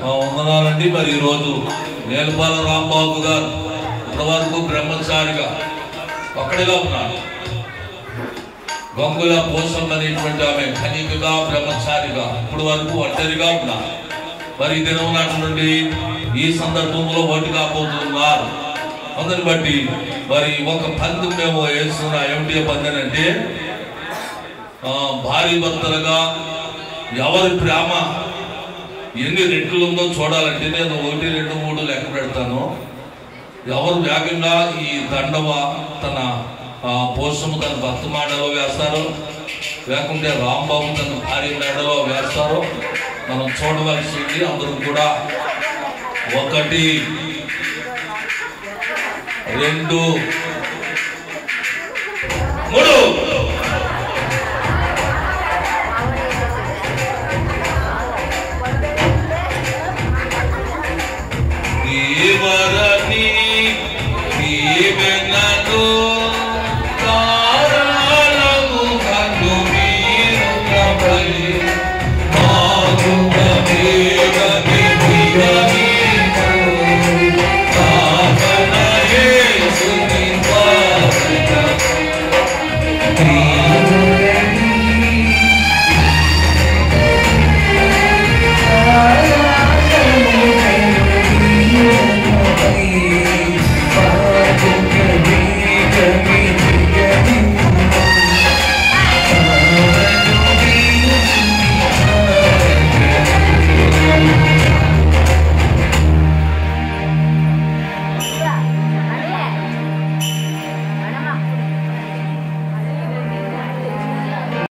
వందనాలండి. మరి ఈరోజు నేలపాల రాంబాబు గారు ఇంతవరకు బ్రహ్మచారిగా ఒక్కడిగా ఉన్నాడు. గంగుల పోసం అనేటువంటి ఆమె కనికగా బ్రహ్మచారిగా ఇప్పుడు వరకు ఒంటరిగా ఉన్నారు. మరి దినం నాటి నుండి ఈ సందర్భంలో ఒంటి కాబోతున్నారు. అందుని బట్టి మరి ఒక పందెం మేము వేస్తున్న ఏమిటి పందెం అంటే భార్య భర్తలుగా ఎవరి ప్రేమ ఎన్ని రెట్లు ఉందో చూడాలంటే నేను 1, 2, 3 లెక్క పెడతాను. ఎవరు వేగంగా ఈ దండవ తన పోషము తన భర్త మేడలో వేస్తారో లేకుంటే రాంబాబు తన భార్య మేడలో వేస్తారో మనం చూడవలసింది. అందరూ కూడా 1, 2, 3